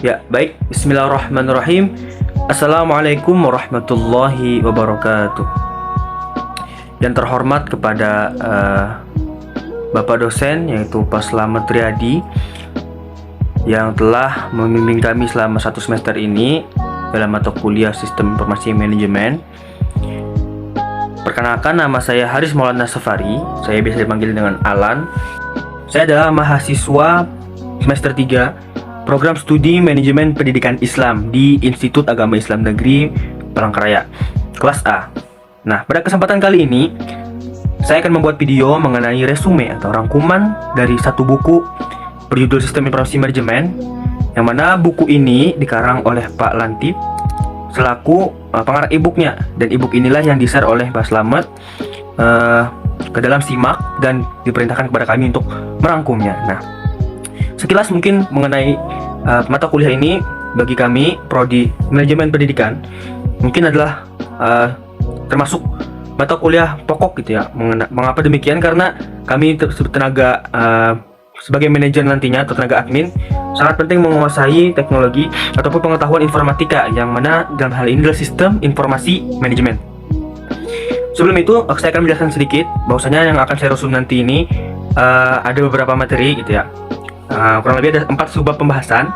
Ya, baik. Bismillahirrahmanirrahim. Assalamualaikum warahmatullahi wabarakatuh. Yang terhormat kepada Bapak dosen, yaitu Pak Slamet Riyadi, yang telah membimbing kami selama 1 semester ini dalam mata kuliah Sistem Informasi Manajemen. Perkenalkan, nama saya Haris Maulana Safari. Saya biasa dipanggil dengan Alan. Saya adalah mahasiswa semester 3 Program Studi Manajemen Pendidikan Islam di Institut Agama Islam Negeri Palangkaraya, kelas A. Nah, pada kesempatan kali ini saya akan membuat video mengenai resume atau rangkuman dari satu buku berjudul Sistem Informasi Manajemen, yang mana buku ini dikarang oleh Pak Lantip selaku pengarang e-booknya, dan e-book inilah yang di-share oleh Pak Slamet ke dalam simak dan diperintahkan kepada kami untuk merangkumnya. Nah, sekilas mungkin mengenai mata kuliah ini bagi kami Prodi Manajemen Pendidikan mungkin adalah termasuk mata kuliah pokok gitu ya. Mengapa demikian? Karena kami tenaga sebagai manajer nantinya atau tenaga admin sangat penting menguasai teknologi ataupun pengetahuan informatika, yang mana dalam hal ini adalah sistem informasi manajemen. Sebelum itu saya akan menjelaskan sedikit bahwasanya yang akan saya resum nanti ini ada beberapa materi gitu ya. Kurang lebih ada 4 subbab pembahasan,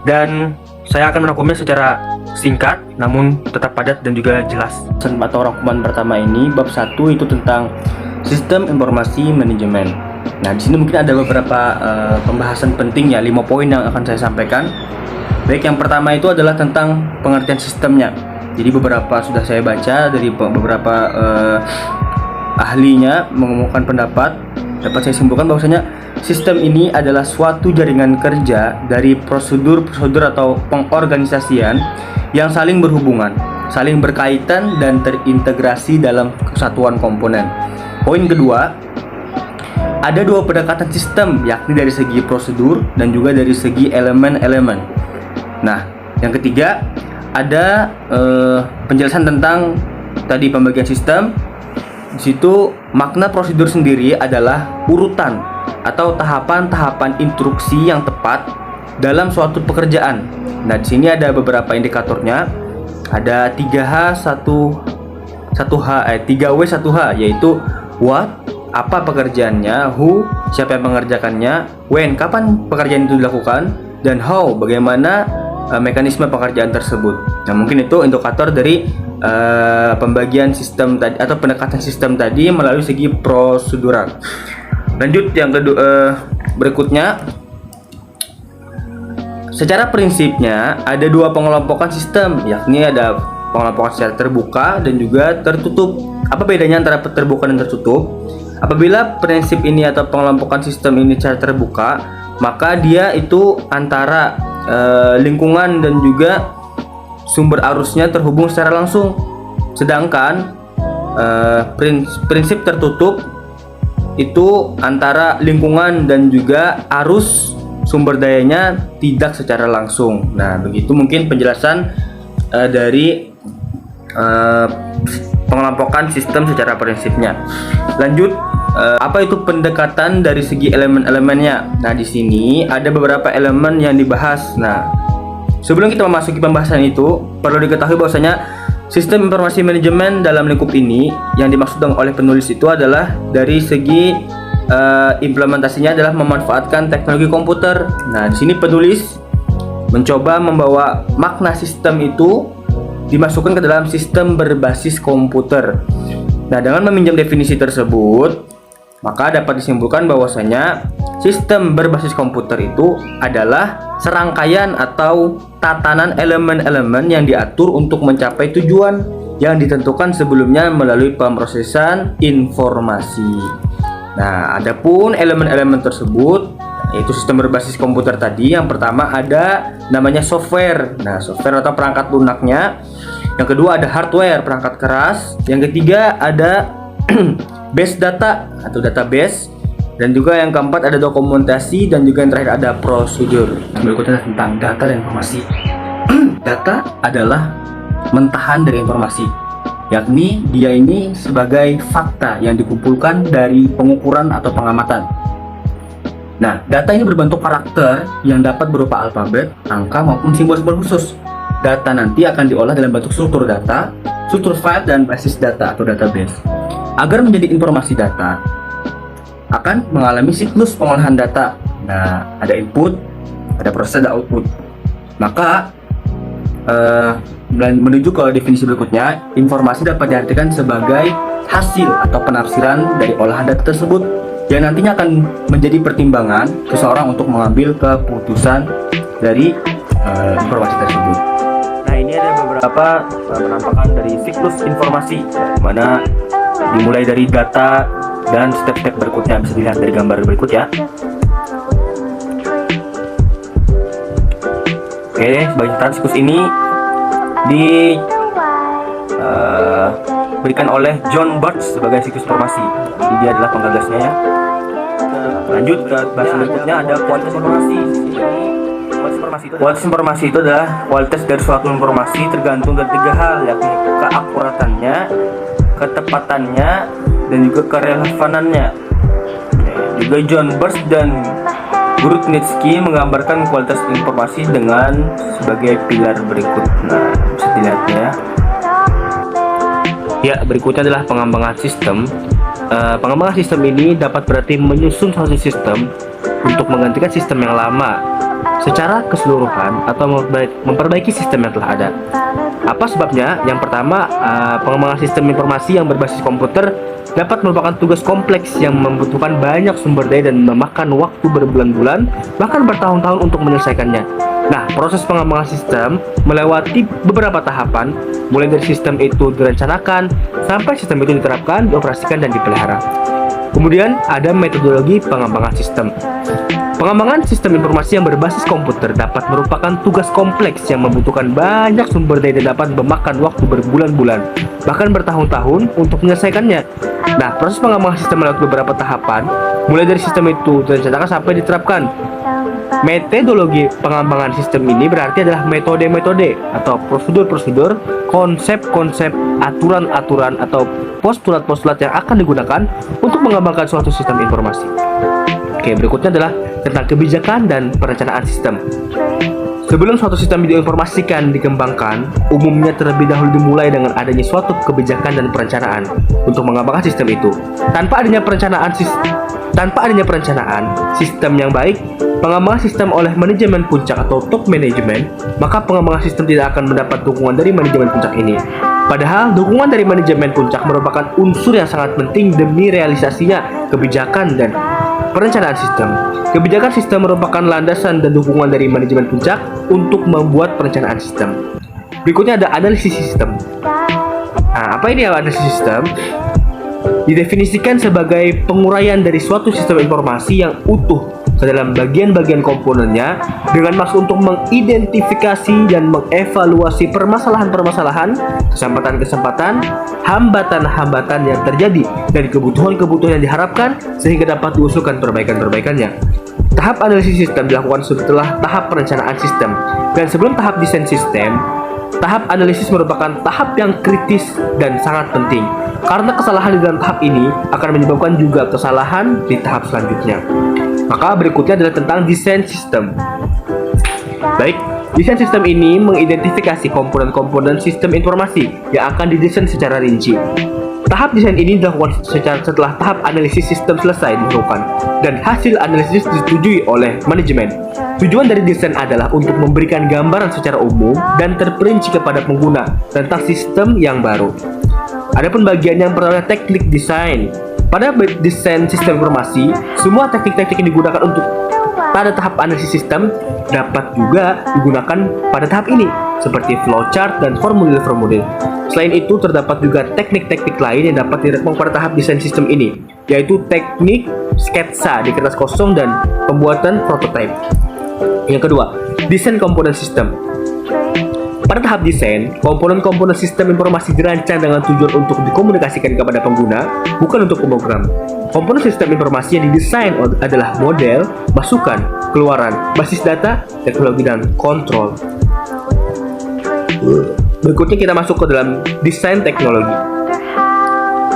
dan saya akan merangkumnya secara singkat namun tetap padat dan juga jelas. Atau rangkuman pertama ini bab 1 itu tentang sistem informasi manajemen. Nah, di sini mungkin ada beberapa pembahasan penting ya, 5 poin yang akan saya sampaikan. Baik, yang pertama itu adalah tentang pengertian sistemnya. Jadi beberapa sudah saya baca dari beberapa ahlinya mengemukakan pendapat. Dapat saya simpulkan bahwasanya sistem ini adalah suatu jaringan kerja dari prosedur-prosedur atau pengorganisasian yang saling berhubungan, saling berkaitan dan terintegrasi dalam kesatuan komponen. Poin kedua, ada 2 pendekatan sistem, yakni dari segi prosedur dan juga dari segi elemen-elemen. Nah, yang ketiga ada penjelasan tentang tadi pembagian sistem. Di situ makna prosedur sendiri adalah urutan atau tahapan-tahapan instruksi yang tepat dalam suatu pekerjaan. Nah, di sini ada beberapa indikatornya. Ada 3H, 1H, 3W, 1H, yaitu what, apa pekerjaannya, who, siapa yang mengerjakannya, when, kapan pekerjaan itu dilakukan, dan how, bagaimana mekanisme pekerjaan tersebut. Nah, mungkin itu indikator dari pembagian sistem tadi atau pendekatan sistem tadi melalui segi prosedural. Lanjut yang kedua, berikutnya, secara prinsipnya ada 2 pengelompokan sistem, yakni ada pengelompokan secara terbuka dan juga tertutup. Apa bedanya antara terbuka dan tertutup? Apabila prinsip ini atau pengelompokan sistem ini secara terbuka, maka dia itu antara lingkungan dan juga sumber arusnya terhubung secara langsung. Sedangkan prinsip tertutup itu antara lingkungan dan juga arus sumber dayanya tidak secara langsung. Nah, begitu mungkin penjelasan dari pengelompokan sistem secara prinsipnya. Lanjut, apa itu pendekatan dari segi elemen-elemennya? Nah, di sini ada beberapa elemen yang dibahas. Nah, sebelum kita memasuki pembahasan itu, perlu diketahui bahwasanya sistem informasi manajemen dalam lingkup ini yang dimaksud oleh penulis itu adalah dari segi implementasinya adalah memanfaatkan teknologi komputer. Nah, di sini penulis mencoba membawa makna sistem itu dimasukkan ke dalam sistem berbasis komputer. Nah, dengan meminjam definisi tersebut, maka dapat disimpulkan bahwasanya sistem berbasis komputer itu adalah serangkaian atau tatanan elemen-elemen yang diatur untuk mencapai tujuan yang ditentukan sebelumnya melalui pemrosesan informasi. Nah, adapun elemen-elemen tersebut, yaitu sistem berbasis komputer tadi, yang pertama ada namanya software. Nah, software atau perangkat lunaknya. Yang kedua ada hardware, perangkat keras. Yang ketiga ada base data atau database. Dan juga yang keempat ada dokumentasi, dan juga yang terakhir ada prosedur. Berikutnya tentang data dan informasi. Data adalah mentahan dari informasi, yakni dia ini sebagai fakta yang dikumpulkan dari pengukuran atau pengamatan. Nah, data ini berbentuk karakter yang dapat berupa alfabet, angka, maupun simbol-simbol khusus. Data nanti akan diolah dalam bentuk struktur data, struktur file, dan basis data atau database. Agar menjadi informasi data, akan mengalami siklus pengolahan data. Nah, ada input, ada proses, ada output. Maka, menuju ke definisi berikutnya, informasi dapat diartikan sebagai hasil atau penafsiran dari olahan data tersebut yang nantinya akan menjadi pertimbangan seseorang untuk mengambil keputusan dari informasi tersebut. Nah, ini ada beberapa penampakan dari siklus informasi, di mana dimulai dari data dan step-step berikutnya bisa dilihat dari gambar berikut ya. Oke, sebagai catatan siklus ini diberikan oleh John Birch sebagai siklus informasi. Jadi dia adalah penggagasnya ya. Lanjut ke bahasan berikutnya, ada kualitas informasi. Kualitas informasi itu adalah kualitas dari suatu informasi tergantung dari 3 hal, yakni keakuratannya, ketepatannya, dan juga kerelevanannya. Juga John Birch dan Grudnitsky menggambarkan kualitas informasi dengan sebagai pilar berikut. Nah, bisa dilihat ya. Ya, berikutnya adalah pengembangan sistem. Pengembangan sistem ini dapat berarti menyusun suatu sistem untuk menggantikan sistem yang lama secara keseluruhan atau memperbaiki sistem yang telah ada. Apa sebabnya? Yang pertama, pengembangan sistem informasi yang berbasis komputer dapat merupakan tugas kompleks yang membutuhkan banyak sumber daya dan memakan waktu berbulan-bulan, bahkan bertahun-tahun untuk menyelesaikannya. Nah, proses pengembangan sistem melewati beberapa tahapan, mulai dari sistem itu direncanakan, sampai sistem itu diterapkan, dioperasikan, dan dipelihara. Kemudian, ada metodologi pengembangan sistem. Pengembangan sistem informasi yang berbasis komputer dapat merupakan tugas kompleks yang membutuhkan banyak sumber daya dan dapat memakan waktu berbulan-bulan, bahkan bertahun-tahun untuk menyelesaikannya. Nah, proses pengembangan sistem melewati beberapa tahapan, mulai dari sistem itu direncanakan sampai diterapkan. Metodologi pengembangan sistem ini berarti adalah metode-metode atau prosedur-prosedur, konsep-konsep, aturan-aturan, atau postulat-postulat yang akan digunakan untuk mengembangkan suatu sistem informasi. Oke, berikutnya adalah tentang kebijakan dan perencanaan sistem. Sebelum suatu sistem diinformasikan dikembangkan, umumnya terlebih dahulu dimulai dengan adanya suatu kebijakan dan perencanaan untuk mengembangkan sistem itu. Tanpa adanya perencanaan sistem yang baik, pengembangan sistem oleh manajemen puncak atau top management, maka pengembangan sistem tidak akan mendapat dukungan dari manajemen puncak ini. Padahal dukungan dari manajemen puncak merupakan unsur yang sangat penting demi realisasinya kebijakan dan perencanaan sistem. Kebijakan sistem merupakan landasan dan dukungan dari manajemen puncak untuk membuat perencanaan sistem. Berikutnya ada analisis sistem. Nah, apa ini analisis sistem? Didefinisikan sebagai penguraian dari suatu sistem informasi yang utuh ke dalam bagian-bagian komponennya dengan maksud untuk mengidentifikasi dan mengevaluasi permasalahan-permasalahan, kesempatan-kesempatan, hambatan-hambatan yang terjadi, dan kebutuhan-kebutuhan yang diharapkan sehingga dapat diusulkan perbaikan-perbaikannya. Tahap analisis sistem dilakukan setelah tahap perencanaan sistem, dan sebelum tahap desain sistem. Tahap analisis merupakan tahap yang kritis dan sangat penting, karena kesalahan di dalam tahap ini akan menyebabkan juga kesalahan di tahap selanjutnya. Maka berikutnya adalah tentang desain sistem. Baik, desain sistem ini mengidentifikasi komponen-komponen sistem informasi yang akan didesain secara rinci. Tahap desain ini dilakukan setelah tahap analisis sistem selesai dilakukan dan hasil analisis disetujui oleh manajemen. Tujuan dari desain adalah untuk memberikan gambaran secara umum dan terperinci kepada pengguna tentang sistem yang baru. Adapun bagian yang pertama, teknik desain. Pada desain sistem informasi, semua teknik-teknik yang digunakan untuk pada tahap analisis sistem dapat juga digunakan pada tahap ini, seperti flowchart dan formulir-formulir. Selain itu, terdapat juga teknik-teknik lain yang dapat direkom pada tahap desain sistem ini, yaitu teknik sketsa di kertas kosong dan pembuatan prototipe. Yang kedua, desain komponen sistem. Pada tahap desain, komponen-komponen sistem informasi dirancang dengan tujuan untuk dikomunikasikan kepada pengguna, bukan untuk program. Komponen sistem informasi yang didesain adalah model, masukan, keluaran, basis data, teknologi, dan kontrol. Berikutnya kita masuk ke dalam desain teknologi.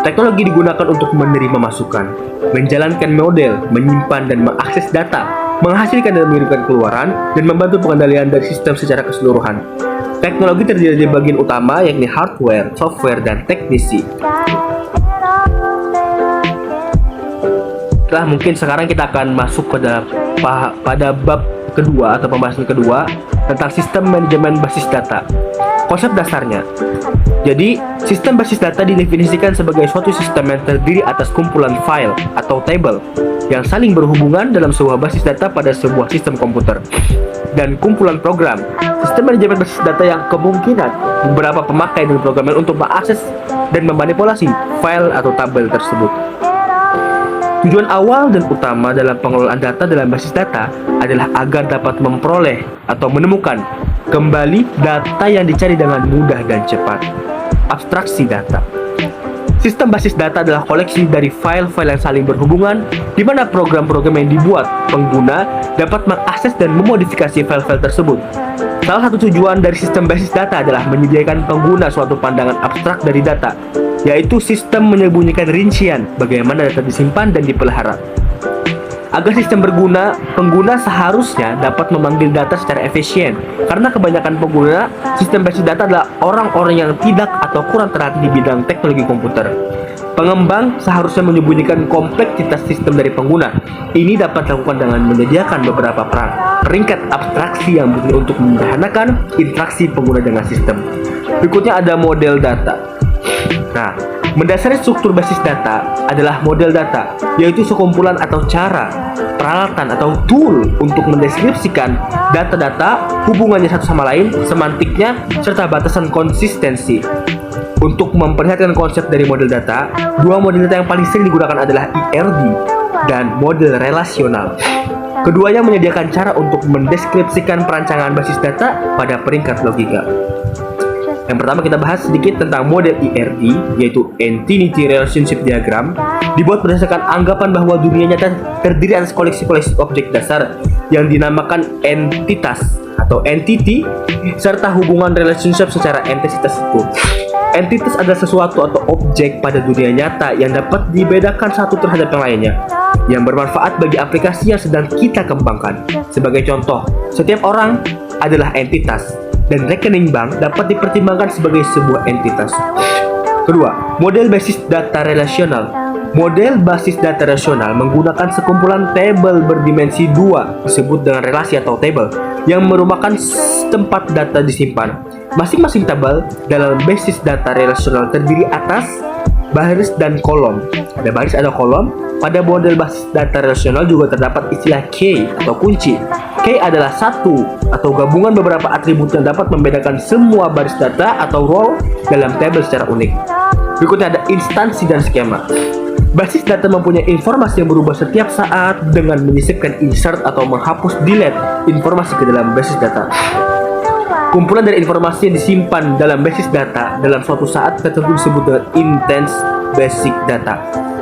Teknologi digunakan untuk menerima masukan, menjalankan model, menyimpan dan mengakses data, menghasilkan dan mengirimkan keluaran, dan membantu pengendalian dari sistem secara keseluruhan. Teknologi terdiri dari bagian utama yakni hardware, software, dan teknisi. Setelah mungkin sekarang kita akan masuk pada bab kedua atau pembahasan kedua tentang sistem manajemen basis data. Konsep dasarnya. Jadi, sistem basis data didefinisikan sebagai suatu sistem yang terdiri atas kumpulan file atau table yang saling berhubungan dalam sebuah basis data pada sebuah sistem komputer, dan kumpulan program. Sistem manajemen basis data yang kemungkinan beberapa pemakai dan programmer untuk mengakses dan memanipulasi file atau tabel tersebut. Tujuan awal dan utama dalam pengelolaan data dalam basis data adalah agar dapat memperoleh atau menemukan kembali data yang dicari dengan mudah dan cepat. Abstraksi data. Sistem basis data adalah koleksi dari file-file yang saling berhubungan, di mana program-program yang dibuat pengguna dapat mengakses dan memodifikasi file-file tersebut. Salah satu tujuan dari sistem basis data adalah menyediakan pengguna suatu pandangan abstrak dari data, yaitu sistem menyembunyikan rincian bagaimana data disimpan dan dipelihara. Agar sistem berguna, pengguna seharusnya dapat memanggil data secara efisien, karena kebanyakan pengguna sistem basis data adalah orang-orang yang tidak atau kurang terhati di bidang teknologi komputer. Pengembang seharusnya menyembunyikan kompleksitas sistem dari pengguna. Ini dapat dilakukan dengan menyediakan beberapa peringkat abstraksi yang penting untuk menyederhanakan interaksi pengguna dengan sistem. Berikutnya ada model data. Nah, mendasari struktur basis data adalah model data, yaitu sekumpulan atau cara, peralatan atau tool untuk mendeskripsikan data-data, hubungannya satu sama lain, semantiknya, serta batasan konsistensi. Untuk memperlihatkan konsep dari model data, dua model data yang paling sering digunakan adalah IRD dan model relasional. Keduanya menyediakan cara untuk mendeskripsikan perancangan basis data pada peringkat logika. Yang pertama kita bahas sedikit tentang model IRD, yaitu Entity Relationship Diagram, dibuat berdasarkan anggapan bahwa dunia nyata terdiri atas koleksi-koleksi objek dasar yang dinamakan entitas atau entity, serta hubungan relationship secara entitas itu. Entitas adalah sesuatu atau objek pada dunia nyata yang dapat dibedakan satu terhadap yang lainnya, yang bermanfaat bagi aplikasi yang sedang kita kembangkan. Sebagai contoh, setiap orang adalah entitas, dan rekening bank dapat dipertimbangkan sebagai sebuah entitas. Kedua, model basis data relasional. Model basis data relasional menggunakan sekumpulan tabel berdimensi 2 disebut dengan relasi atau table yang merupakan tempat data disimpan. Masing-masing tabel dalam basis data relasional terdiri atas baris dan kolom. Ada baris, ada kolom. Pada model basis data relasional juga terdapat istilah key atau kunci. Key adalah satu atau gabungan beberapa atribut yang dapat membedakan semua baris data atau row dalam tabel secara unik. Berikutnya ada instansi dan skema. Basis data mempunyai informasi yang berubah setiap saat dengan menyisipkan insert atau menghapus delete informasi ke dalam basis data. Kumpulan dari informasi yang disimpan dalam basis data dalam suatu saat tertentu disebut dengan intense basic data.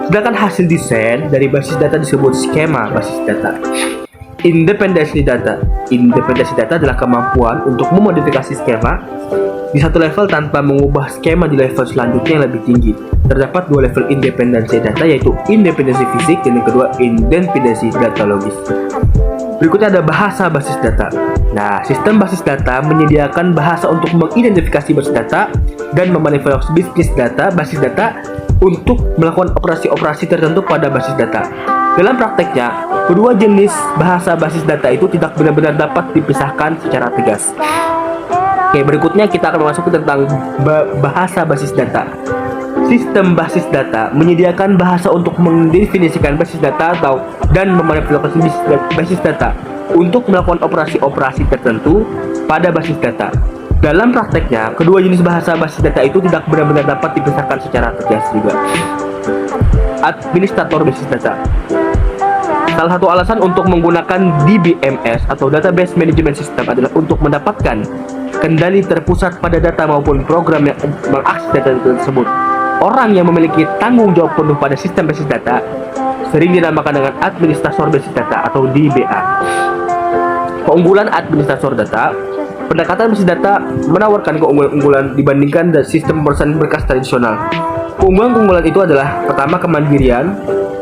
Sedangkan hasil desain dari basis data disebut skema basis data. Independensi data. Independensi data adalah kemampuan untuk memodifikasi skema di satu level tanpa mengubah skema di level selanjutnya yang lebih tinggi. Terdapat dua level independensi data, yaitu independensi fisik dan yang kedua independensi data logis. Berikutnya ada bahasa basis data. Nah, sistem basis data menyediakan bahasa untuk mengidentifikasi basis data dan memanipulasi bisnis data basis data untuk melakukan operasi-operasi tertentu pada basis data. Dalam prakteknya, kedua jenis bahasa basis data itu tidak benar-benar dapat dipisahkan secara tegas. Oke, berikutnya kita akan masuk tentang bahasa basis data. Sistem basis data menyediakan bahasa untuk mendefinisikan basis data dan memanipulasi basis data untuk melakukan operasi-operasi tertentu pada basis data. Dalam prakteknya, kedua jenis bahasa basis data itu tidak benar-benar dapat dipisahkan secara tegas juga. Administrator basis data. Salah satu alasan untuk menggunakan DBMS atau Database Management System adalah untuk mendapatkan kendali terpusat pada data maupun program yang mengakses data tersebut. Orang yang memiliki tanggung jawab penuh pada sistem basis data sering dinamakan dengan administrator basis data atau DBA. Keunggulan administrator data. Pendekatan basis data menawarkan keunggulan dibandingkan sistem perusahaan berkas tradisional. Keunggulan-keunggulan itu adalah pertama kemandirian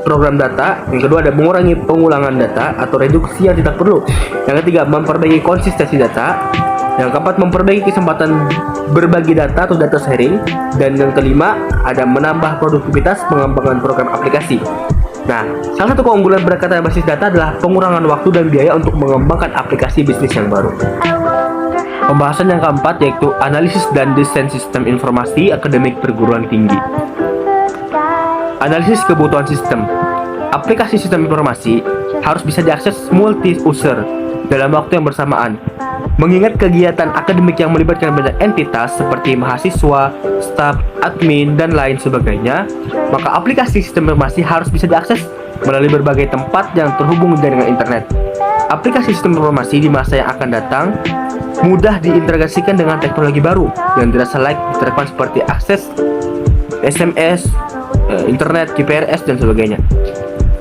program data, yang kedua ada mengurangi pengulangan data atau reduksi yang tidak perlu, yang ketiga memperbaiki konsistensi data, yang keempat memperbaiki kesempatan berbagi data atau data sharing, dan yang kelima ada menambah produktivitas pengembangan program aplikasi. Nah, salah satu keunggulan pendekatan basis data adalah pengurangan waktu dan biaya untuk mengembangkan aplikasi bisnis yang baru. Pembahasan yang keempat yaitu analisis dan desain sistem informasi akademik perguruan tinggi. Analisis kebutuhan sistem. Aplikasi sistem informasi harus bisa diakses multi-user dalam waktu yang bersamaan. Mengingat kegiatan akademik yang melibatkan banyak entitas seperti mahasiswa, staf, admin, dan lain sebagainya, maka aplikasi sistem informasi harus bisa diakses melalui berbagai tempat yang terhubung dengan internet. Aplikasi sistem informasi di masa yang akan datang mudah diintegrasikan dengan teknologi baru yang dirasa layak diterapkan seperti akses SMS, internet, GPRS, dan sebagainya.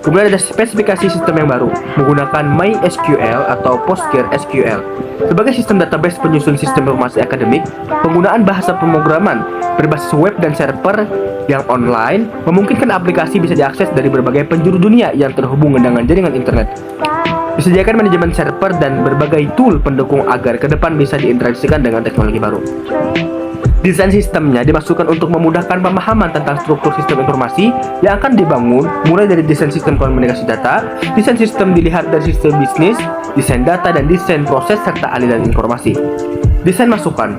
Kemudian ada spesifikasi sistem yang baru menggunakan MySQL atau PostgreSQL sebagai sistem database penyusun sistem informasi akademik. Penggunaan bahasa pemrograman berbasis web dan server yang online memungkinkan aplikasi bisa diakses dari berbagai penjuru dunia yang terhubung dengan jaringan internet. Disediakan manajemen server dan berbagai tool pendukung agar ke depan bisa diintegrasikan dengan teknologi baru. Desain sistemnya dimaksudkan untuk memudahkan pemahaman tentang struktur sistem informasi yang akan dibangun, mulai dari desain sistem komunikasi data, desain sistem dilihat dari sistem bisnis, desain data, dan desain proses serta aliran informasi. Desain masukan.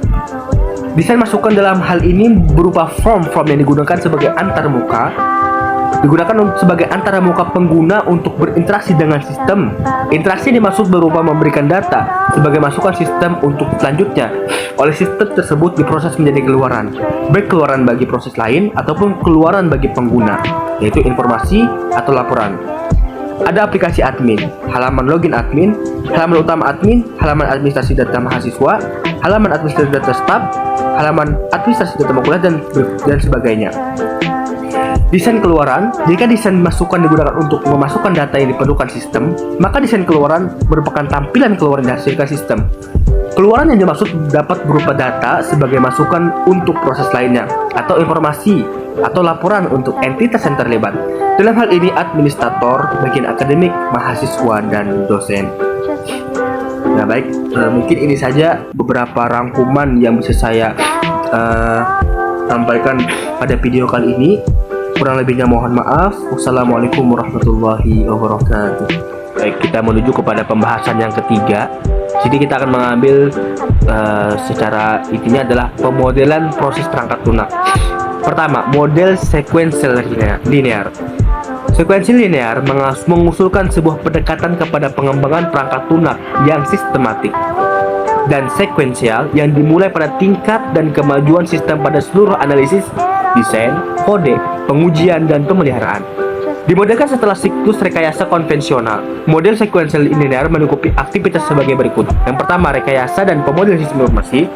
Desain masukan dalam hal ini berupa form yang digunakan sebagai antarmuka pengguna untuk berinteraksi dengan sistem. Interaksi dimaksud berupa memberikan data sebagai masukan sistem untuk selanjutnya oleh sistem tersebut diproses menjadi keluaran, baik keluaran bagi proses lain ataupun keluaran bagi pengguna, yaitu informasi atau laporan. Ada aplikasi admin, halaman login admin, halaman utama admin, halaman administrasi data mahasiswa, halaman administrasi data staf, halaman administrasi data makulah, dan sebagainya. Desain keluaran. Jika desain masukan digunakan untuk memasukkan data yang diperlukan sistem, maka desain keluaran merupakan tampilan keluaran yang dihasilkan sistem. Keluaran yang dimaksud dapat berupa data sebagai masukan untuk proses lainnya, atau informasi atau laporan untuk entitas yang terlibat. Dalam hal ini administrator, bagian akademik, mahasiswa, dan dosen. Nah baik, mungkin ini saja beberapa rangkuman yang bisa saya sampaikan pada video kali ini. Kurang lebihnya mohon maaf. Wassalamualaikum warahmatullahi wabarakatuh. Baik, kita menuju kepada pembahasan yang ketiga. Jadi kita akan mengambil secara intinya adalah pemodelan proses perangkat lunak. Pertama, model sequential linear. Sequential linear mengusulkan sebuah pendekatan kepada pengembangan perangkat lunak yang sistematik dan sekuensial yang dimulai pada tingkat dan kemajuan sistem pada seluruh analisis, desain, kode, pengujian, dan pemeliharaan. Dimodelkan setelah siklus rekayasa konvensional. Model sequential linear mencakupi aktivitas sebagai berikut. Yang pertama, rekayasa dan pemodelan sistem informasi.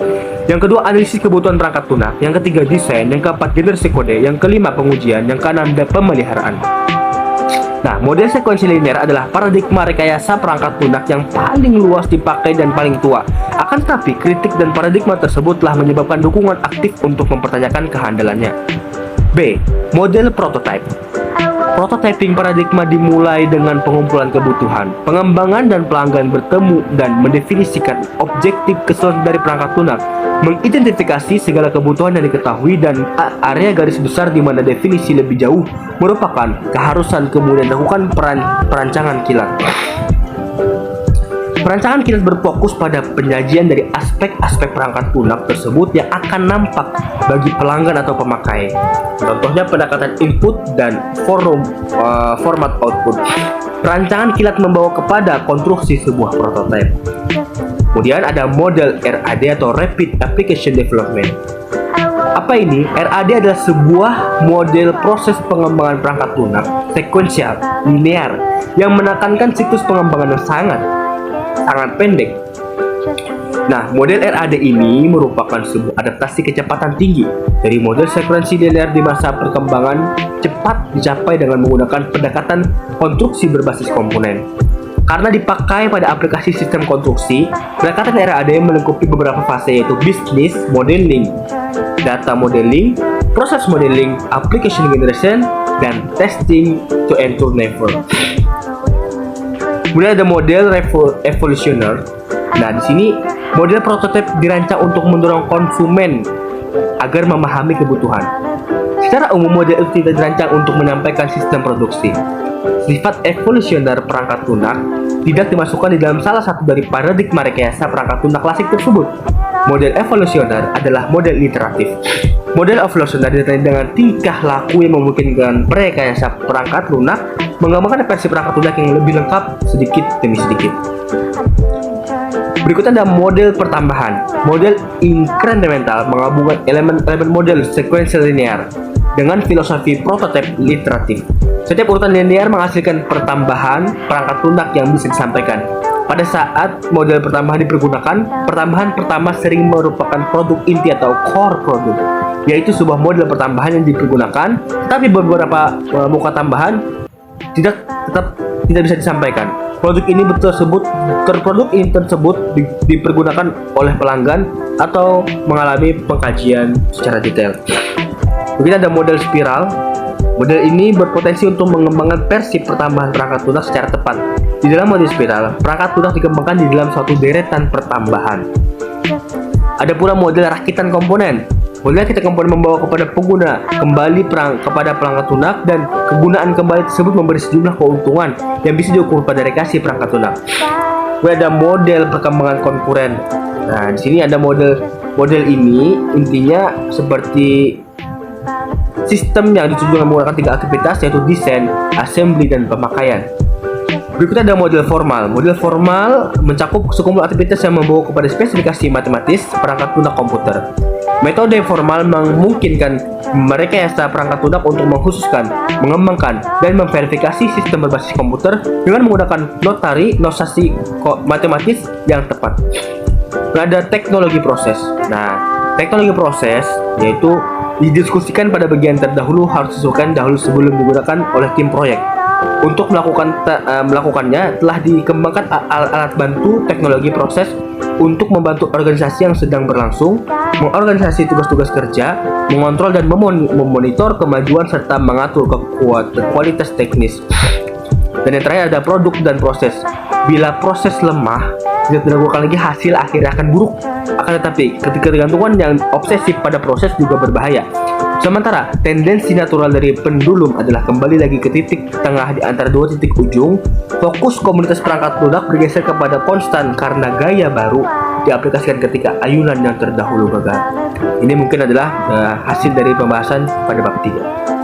Yang kedua, analisis kebutuhan perangkat lunak. Yang ketiga, desain. Yang keempat, generasi kode. Yang kelima, pengujian. Yang keenam, pemeliharaan. Nah, model sequential linear adalah paradigma rekayasa perangkat lunak yang paling luas dipakai dan paling tua. Akan tetapi, kritik dan paradigma tersebut telah menyebabkan dukungan aktif untuk mempertanyakan kehandalannya. B. Model prototype. Prototyping paradigma dimulai dengan pengumpulan kebutuhan, pengembangan, dan pelanggan bertemu dan mendefinisikan objektif keseluruhan dari perangkat lunak, mengidentifikasi segala kebutuhan yang diketahui dan area garis besar di mana definisi lebih jauh merupakan keharusan, kemudian lakukan perancangan kilat. Perancangan kilat berfokus pada penyajian dari aspek-aspek perangkat lunak tersebut yang akan nampak bagi pelanggan atau pemakai. Contohnya pendekatan input dan format output. Perancangan kilat membawa kepada konstruksi sebuah prototipe. Kemudian ada model RAD atau Rapid Application Development. Apa ini? RAD adalah sebuah model proses pengembangan perangkat lunak sekuensial linear yang menekankan siklus pengembangan yang sangat pendek. Nah, model RAD ini merupakan sebuah adaptasi kecepatan tinggi dari model sekuensi linear di masa perkembangan cepat dicapai dengan menggunakan pendekatan konstruksi berbasis komponen. Karena dipakai pada aplikasi sistem konstruksi, berkaitan era ada yang melengkapi beberapa fase yaitu business modeling, data modeling, proses modeling, application generation, dan testing to ensure never. Kemudian ada model evolutioner. Nah, di sini model prototipe dirancang untuk mendorong konsumen agar memahami kebutuhan. Secara umum model itu tidak dirancang untuk menyampaikan sistem produksi. Sifat evolusioner perangkat lunak tidak dimasukkan di dalam salah satu dari paradigma rekayasa perangkat lunak klasik tersebut. Model evolusioner adalah model iteratif. Model evolusioner ditandai dengan tingkah laku yang memungkinkan rekayasa perangkat lunak mengembangkan versi perangkat lunak yang lebih lengkap sedikit demi sedikit. Berikutnya ada model pertambahan. Model inkremental menggabungkan elemen-elemen model sequential linear dengan filosofi prototipe iteratif. Setiap urutan linear menghasilkan pertambahan perangkat lunak yang bisa disampaikan. Pada saat model pertambahan dipergunakan, pertambahan pertama sering merupakan produk inti atau core product, yaitu sebuah model pertambahan yang dipergunakan, tetapi beberapa muka tambahan tetap tidak bisa disampaikan. Produk ini tersebut dipergunakan oleh pelanggan atau mengalami pengkajian secara detail. Kemudian ada model spiral. Model ini berpotensi untuk mengembangkan versi pertambahan perangkat lunak secara tepat. Di dalam model spiral, perangkat lunak dikembangkan di dalam suatu deretan pertambahan. Ada pula model rakitan komponen. Model rakitan komponen membawa kepada pengguna kembali kepada perangkat lunak, dan kegunaan kembali tersebut memberi sejumlah keuntungan yang bisa diukur pada rekayasa perangkat lunak. Kemudian ada model perkembangan konkuren. Nah, di sini ada model ini intinya seperti sistem yang ditujukan menggunakan 3 aktivitas yaitu desain, assembly, dan pemakaian. Berikutnya ada model formal. Model formal mencakup sekumpulan aktivitas yang membawa kepada spesifikasi matematis perangkat lunak komputer. Metode formal memungkinkan merekayasa perangkat lunak untuk mengkhususkan, mengembangkan, dan memverifikasi sistem berbasis komputer dengan menggunakan nosasi matematis yang tepat. Ada teknologi proses. Nah, teknologi proses yaitu didiskusikan pada bagian terdahulu harus disesuaikan dahulu sebelum digunakan oleh tim proyek. Untuk melakukannya telah dikembangkan alat bantu teknologi proses untuk membantu organisasi yang sedang berlangsung, mengorganisasi tugas-tugas kerja, mengontrol dan memonitor kemajuan serta mengatur kualitas teknis. Dan yang terakhir ada produk dan proses. Bila proses lemah, tidak diragukan lagi hasil akhirnya akan buruk. Akan tetapi, ketika ketergantungan yang obsesif pada proses juga berbahaya. Sementara, tendensi natural dari pendulum adalah kembali lagi ke titik tengah di antara dua titik ujung. Fokus komunitas perangkat lunak bergeser kepada konstan karena gaya baru diaplikasikan ketika ayunan yang terdahulu gagal. Ini mungkin adalah hasil dari pembahasan pada bab 3.